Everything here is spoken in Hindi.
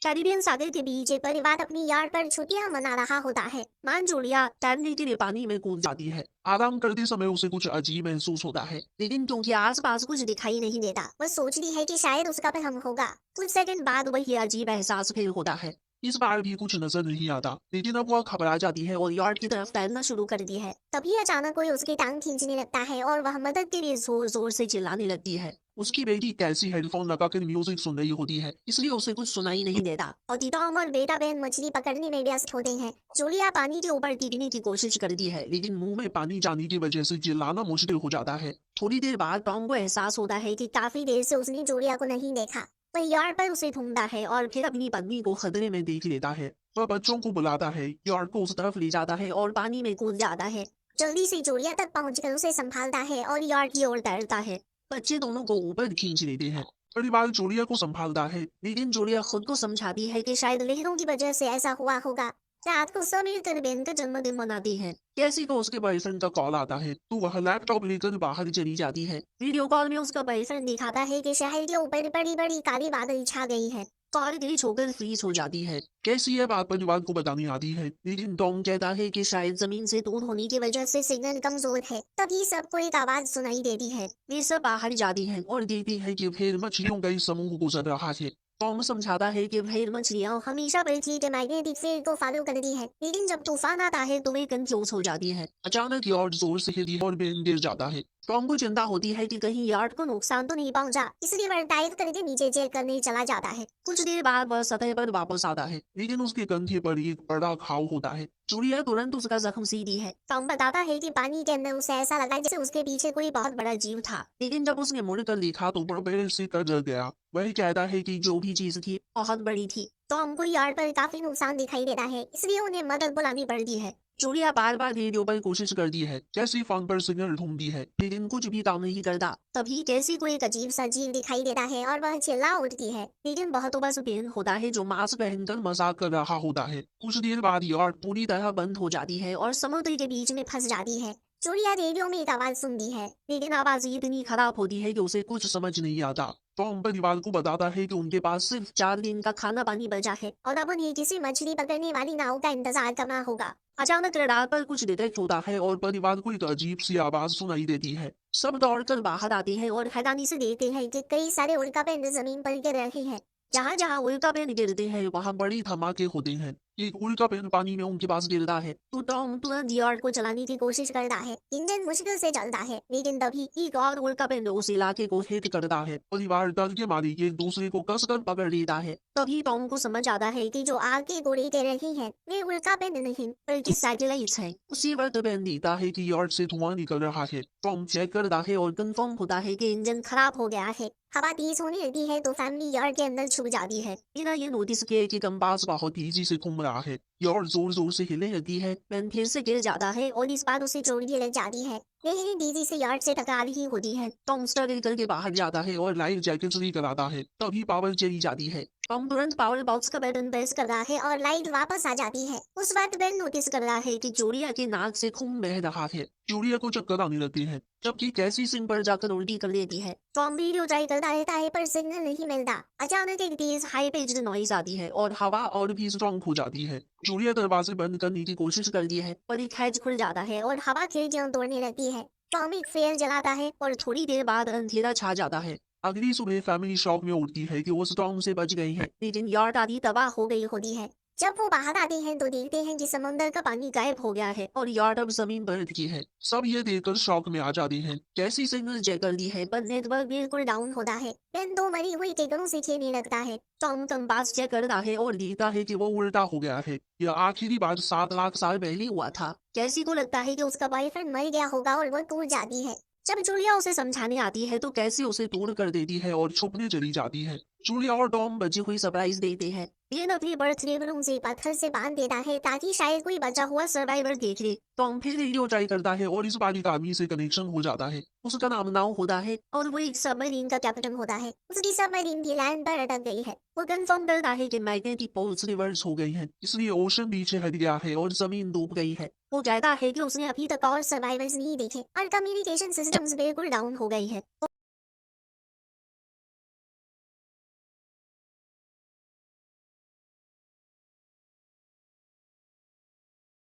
कैरिबियन सागर के बीच एक परिवार अपनी यार्ड पर छुट्टियां मना रहा होता है। मां जूलिया तैरने के लिए पानी में कूद जाती है। आराम करते समय उसे कुछ अजीब महसूस होता है। लेकिन क्योंकि आसपास कुछ दिखाई नहीं देता, वह सोचती है कि शायद उसका भ्रम होगा। कुछ सेकंड बाद वही अजीब एहसास फिर होता है। इस बार भी कुछ नजर नहीं आता, लेकिन अब वह घबरा जाती है और यार्ड की तरफ तैरना शुरू करती है। तभी अचानक कोई उसकी टांग खींचने लगता है और वह मदद के लिए जोर जोर से चिल्लाने लगती है। उसकी बेटी कैसी हेडफोन लगाकर म्यूजिक सुन रही होती है, इसलिए उसे कुछ सुनाई नहीं देता। और टॉम और बेटा बेन मछली पकड़ने में व्यस्त होते हैं। जूलिया पानी के ऊपर टिकने की कोशिश करती है, लेकिन मुंह में पानी जाने की वजह से चिल्लाना मुश्किल हो जाता है। थोड़ी देर बाद टॉम को एहसास होता है कि काफी देर से उसने जूलिया को नहीं देखा। वह यार्ड पर उसे ढूंढता है और फिर अपनी पत्नी को खतरे में देख लेता है। वह बच्चों को बुलाता है, यार्ड को उस तरफ ले जाता है और पानी में कूद जाता है। जल्दी से जूलिया तक पहुंचकर उसे संभालता है और यार्ड की ओर तैरता है। बच्चे दोनों को ऊपर खींच लेते हैं। परिवार जूलिया को संभालता है, लेकिन जूलिया खुद को समझाती है कि शायद लहरों की वजह से ऐसा हुआ होगा। रात को सब मिलकर बेन का जन्मदिन मनाती है। कैसी को उसके बॉयफ्रेंड का कॉल आता है, तो वह लैपटॉप लेकर बाहर चली जाती है। वीडियो कॉल में उसका बॉयफ्रेंड दिखाता है कि शहर के ऊपर बड़ी बड़ी काली बादल छा गई है। कॉल ग्लिच होकर फ्रीज हो जाती है। कैसी यह बात परिवार को बतानी आती है, लेकिन टॉम कहता है कि शायद जमीन से दूर होने की वजह से सिग्नल कमजोर है। तभी सबको एक आवाज सुनाई देती है। वे सब बाहर जाती हैं और देखती है कि फिर मछलियों का एक समूह गुजर रहा है। टॉम समझाता है कि भेड़ मछलियां हमेशा पृथ्वी के मैग्नेटिक फील्ड को फॉलो करती है, लेकिन जब तूफान आता है तो वे कंफ्यूज हो जाती है। अचानक यार्ड जोर से हिली और बेन गिर जाता है। टॉम को चिंता होती है कि कहीं यार्ड को नुकसान तो नहीं पहुंचा, इसलिए वह डाइव करके नीचे चेक करने चला जाता है। कुछ देर बाद वह सतह पर वापस आता है, लेकिन उसके कंधे पर एक बड़ा घाव होता है। जूलिया तुरंत उसका जख्म सीधी है। टॉम बताता है कि पानी के अंदर उसे ऐसा लगा जैसे उसके पीछे कोई बहुत बड़ा जीव था। लेकिन जब उसने मुड़कर देखा तो वह पेड़ से डर गया। वह कहता है कि जो भी चीज थी बहुत बड़ी थी। टॉम को यार्ड पर काफी नुकसान दिखाई देता है, इसलिए उन्हें मदद बुलानी पड़ती है। जूलिया बार बार रेडियो पर कोशिश करती है, कैसी फोन पर सिग्नल ढूंढती है, लेकिन कुछ भी काम नहीं करता। तभी कैसी को एक अजीब सा जीव दिखाई देता है और वह चिल्ला उठती है, लेकिन बहुत बस बेन होता है जो मास्क पहनकर मजाक कर रहा होता है। कुछ देर बाद यार्ड पूरी तरह बंद हो जाती है और समुद्र के बीच में फंस जाती है। जूलिया रेडियो में एक आवाज सुनती है, लेकिन आवाज इतनी खराब होती है कि उसे कुछ समझ नहीं आता। टॉम परिवार को बताता है कि उनके पास सिर्फ 4 दिन का खाना पानी बचा है और अब उन्हें किसी मछली पकड़ने वाली नाव का इंतजार करना होगा। अचानक रडार पर कुछ डिटेक्ट होता है और परिवार को एक अजीब सी आवाज सुनाई देती है। सब दौड़कर बाहर आते हैं और हैरानी से देखते हैं कि कई सारे उल्कापिंड जमीन पर गिर रहे हैं। जहाँ जहाँ उल्कापिंड गिरते हैं वहाँ बड़ी धमाके होते हैं। एक उल्कापिंड पानी में उनके पास गिरता है तो टॉम तुरंत यार्ड को चलाने की कोशिश करता है। इंजन मुश्किल से चलता है, लेकिन तभी एक और उल्कापिंड उस इलाके को हिट करता है। परिवार डर के मारे एक दूसरे को कसकर पकड़ लेता है। तभी टॉम को समझ आता है कि जो आग के गोले दे रही हैं, वे उल्कापिंड नहीं बल्कि सैटेलाइट्स हैं। उसी वक्त बेन देखता है कि यार्ड से धुआं निकल रहा है। टॉम चेक करता है और कंफर्म होता है कि इंजन खराब हो गया है। हवा तेज होने लगी है तो फैमिली यार्ड के अंदर छुप जाती है। बिना ये नोटिस किए कि कंपास बहुत तेजी से घूम रहा है। यार्ड जोर जोर से हिलने लगती है। बेन फिर से गिर जाता है और इस बार उसे चोट भी लग जाती है। लेकिन तेजी से यार्ड से टकरा रही होती है। टॉम स्ट्रगल करके बाहर जाता है और लाइफ जैकेट लेकर आता है। तभी पावर चली जाती है। टॉम तुरंत पावर बॉक्स का बटन प्रेस कर रहा है और लाइट वापस आ जाती है। उस वक्त बेन नोटिस कर रहा है कि जूलिया के नाक से खून बह रहा है। जूलिया को चक्कर आने लगती है, जबकि कैसी सिंह पर जाकर उल्टी कर लेती है। टॉम वीडियो ट्राई करता रहता है पर सिग्नल नहीं मिलता। अचानक एक तेज हाई पिच्ड नॉइज आती है और हवा और भी स्ट्रॉन्ग हो जाती है। जूलिया दरवाजे बंद करने की कोशिश करती है, पर एक हैच खुल जाता है और हवा खिड़कियां तोड़ने लगती है। टॉम एक फेयर जलाता है और थोड़ी देर बाद अंधेरा छा जाता है। अगली सुबह फैमिली शॉक में उठती है कि वो स्टॉर्म से बच गई है, लेकिन यार्ड आधी तबाह हो गई होती है। जब वो बाहर आते हैं तो देखते हैं कि समंदर का पानी गायब हो गया है और यार्ड अब जमीन पर की है। सब ये देखकर शॉक में आ जाते हैं। कैसी सिग्नल चेक कर दी है पर नेटवर्क बिल्कुल डाउन होता है। बेन दो मरी हुई टिकटों से खेलने लगता है। टॉम कंपास चेक करता है और देखता है कि वो उल्टा हो गया है। यह आखिरी बार 7 लाख साल पहले हुआ था। कैसी को लगता है कि उसका बॉयफ्रेंड मर गया होगा और वो टूट जाती है। जब जूलिया उसे समझाने आती है तो कैसी उसे तोड़ कर देती है और छुपने चली जाती है। जूलिया और टॉम बची हुई सरप्राइज देते हैं। बेन अपनी बर्थडे बलून से पत्थर से बांध देता है ताकि शायद कोई बचा हुआ सर्वाइवर देख ले। टॉम फिर रेडियो ट्राई करता है और इस बार एक आदमी से कनेक्शन हो जाता है। उसका नाम नाव होता है और वो एक सबमरीन का कैप्टन होता है। उसकी सबमरीन भी लैंड पर अटक गई है। वो कंफर्म करता है कि मैग्नेटिक पोल्स रिवर्स हो गई हैं, इसलिए ओशन पीछे हट गया है और जमीन डूब गई है। वो कहता है कि उसने अभी तक और सर्वाइवर्स नहीं देखे और कम्युनिकेशन सिस्टम्स बिल्कुल डाउन हो गई है।